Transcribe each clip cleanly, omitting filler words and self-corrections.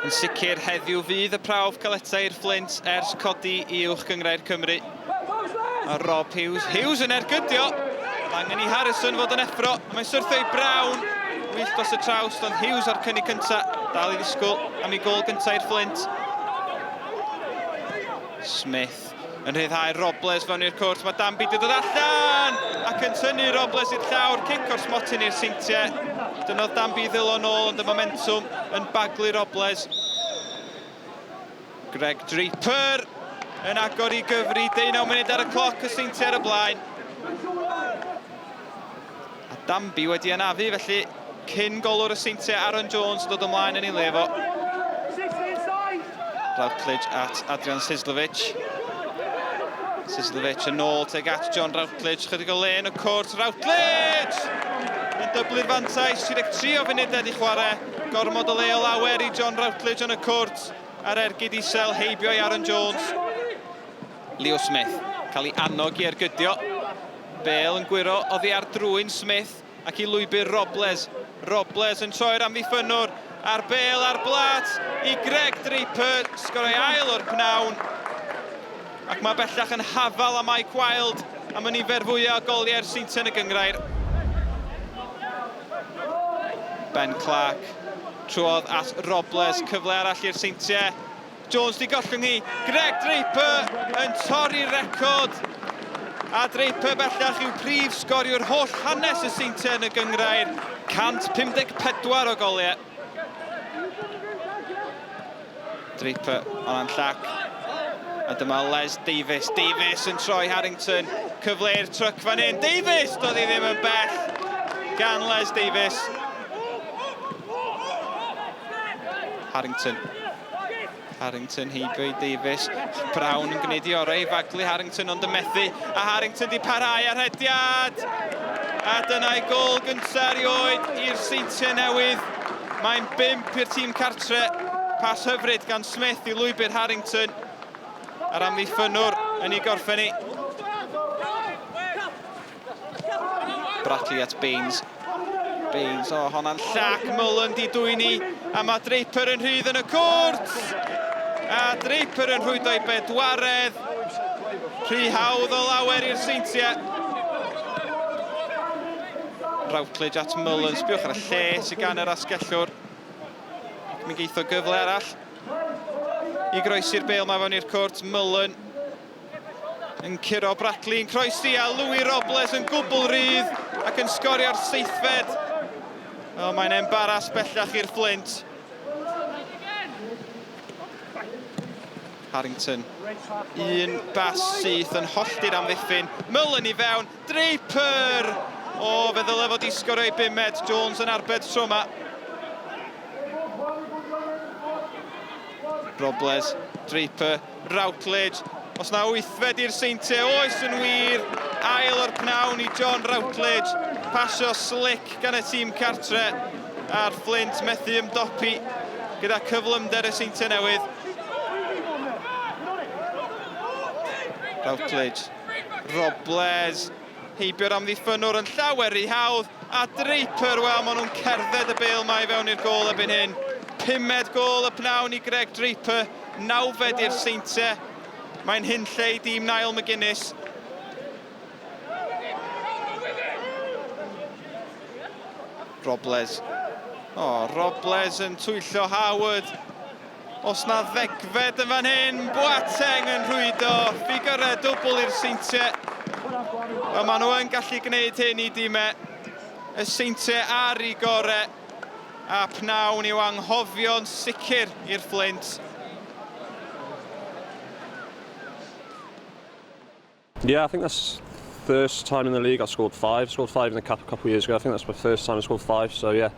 Yn sicr heddiw fydd y prawf caletau i'r Fflint ers codi i uwch gyngrair Cymru. A Rob Hughes yn ergydio. Angen i Harrison fod yn effro. Mae'n syrthio i Brown. Wyll dros y trawst, ond Hughes ar cynnig cynta. Dal i ddisgwyl am ei gol gynta i'r Fflint. Smith yn rhyddhau Robles fewn i'r cwrt. Mae Danby wedi dod allan ac yn tynnu Robles i'r llawr. Cic o'r smotyn i'r Seintiau. Dynodd Danby ddilo nôl, ond y momentum yn baglu Robles. Greg Draper yn agor i gyfri. 19 munud ar y cloc, y Seintiau ar y blaen. A Danby wedi anafu, felly cyn golwr y Seintiau, Aaron Jones dod ymlaen yn ei lefo. Routledge at Adrian Sislovic. Sislovic yn ôl teg at John Routledge. Chydig o le yn y cwrt. Routledge! Yn dyblu'r fantais. 33 o funudau i chwarae. Gormod o le o lawer i John Routledge yn y cwrt. Ar ergyd isel heibio i Aaron Jones. Leo Smith cael ei annog i ergydio. Bale yn gwiro oddi ar drwyn Smith ac i lwybr Robles. Robles yn troi'r amddiffynwr. Ar Bale ar blat i Greg Draper. Sgorau ail o'r pnawn. Ac mae bellach yn hafal am Mike Wild am y nifer fwyaf o goliau'r Seintiau yn y gyngrair. Ben Clark trwodd at Robles, cyfle arall i'r Seintiau. Jones di gollwng hi. Greg Draper yn torri'r record. A Draper bellach yw prif sgoriwr holl hanes y Seintiau yn y gyngrair. 154 o goliau. Draper o'n llac. A dyma Les Davies. Davies yn troi Harrington. Cyfle'r tryc fan hyn. Davies doedd hi ddim yn bell gan Les Davies. Harrington. Harrington heibio i Davies. Brown yn gwneud i orau i faglu Harrington ond yn methu. A Harrington di parhau ar hediad. A dyna'i gol gyntaf erioed i'r Seintiau Newydd. Mae'n 5 i'r tîm cartre. Pas hyfryd gan Smith i lwybr Harrington. Ar amddiffynwr yn ei gorffen i. Bradley at Baines. Baines, o, honna'n llac. Mullen di dwyni. A mae Draper yn rhydd yn y cwrt. A Draper yn rhwydo i bedwaredd. Rhy hawdd o lawer i'r Seintiau. Routledge at Mullen. Sbiwch ar y lle sy'n gan yr asgellwr. Mi geitho gyfle arall i groesi'r Bale mae fewn i'r cwrt. Mullen yn curo Bradley yn croesi a Louis Robles yn gwbl rydd ac yn sgorio'r 7fed. O, mae'n embaras bellach i'r Fflint. Harrington. Un bas syth yn hollti'r amddiffyn. Mullen i fewn. Draper! O, fe ddyle fod i sgorio i 5 Jones yn arbed tro yma. Robles, Draper, Routledge. Os na 8fed i'r Seintiau, oes yn wir. Ail o'r pnawn i John Routledge. Pasio slick gan y tîm cartre. A'r Fflint methu ymdopi gyda cyflymder y Seintiau Newydd. Routledge, Robles. Heibio'r amddiffynwr yn llawer rhy hawdd. A Draper, wel, maen nhw'n cerdded y Bale mae fewn i'r gol erbyn hyn. 5 gol y pnawn i Greg Draper, 9fed i'r Seintiau. Mae'n hunlle i dîm Niall McGuinness. Robles. O, Robles yn twyllo Howard. Os na 10fed yn fan hyn, Boateng yn rhwydo. Ffigurau dwbl i'r Seintiau. A maen nhw yn gallu gwneud hyn i dîmau. Y Seintiau ar ei gorau. A pnawn i'w anghofio'n sicr i'r Fflint. Yeah, I think that's first time in the league I scored 5. Scored 5 in a couple of years ago. I think that's my first time I scored 5. So yeah,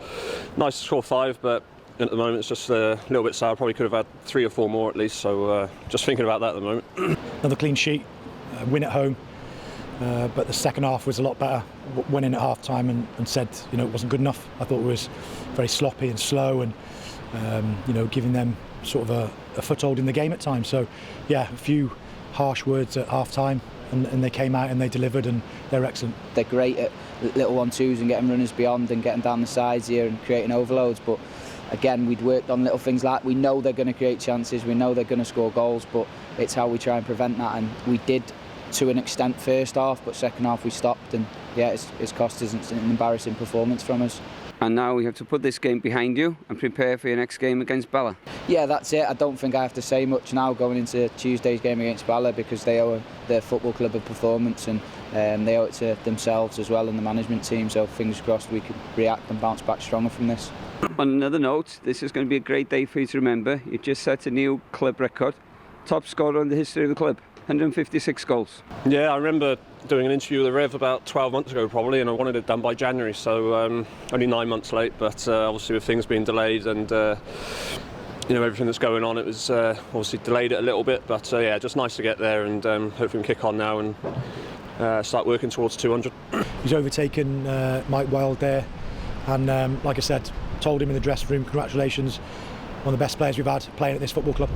nice to score 5, but at the moment it's just a little bit sour. Probably could have had 3 or 4 more at least. So just thinking about that at the moment. Another clean sheet, win at home. But the second half was a lot better. Went in at half time and said, you know, it wasn't good enough. I thought it was very sloppy and slow and, you know, giving them sort of a foothold in the game at times. So, yeah, a few harsh words at half time and they came out and they delivered and they're excellent. They're great at little 1-2s and getting runners beyond and getting down the sides here and creating overloads. But again, we'd worked on little things like we know they're going to create chances, we know they're going to score goals, but it's how we try and prevent that, and we did to an extent first half, but second half we stopped, and yeah, it's cost us an embarrassing performance from us. And now you have to put this game behind you and prepare for your next game against Bala. Yeah, that's it. I don't think I have to say much now going into Tuesday's game against Bala, because they owe their football club a performance, and they owe it to themselves as well and the management team, so fingers crossed we can react and bounce back stronger from this. On another note, this is going to be a great day for you to remember. You just set a new club record, top scorer in the history of the club, 156 goals. Yeah, I remember doing an interview with the Rev about 12 months ago probably, and I wanted it done by January, so only 9 months late, but obviously with things being delayed and everything that's going on, it was obviously delayed it a little bit, but yeah, just nice to get there, and hopefully we can kick on now and start working towards 200. He's overtaken Mike Wild there, and like I said, told him in the dressing room, congratulations, one of the best players we've had playing at this football club.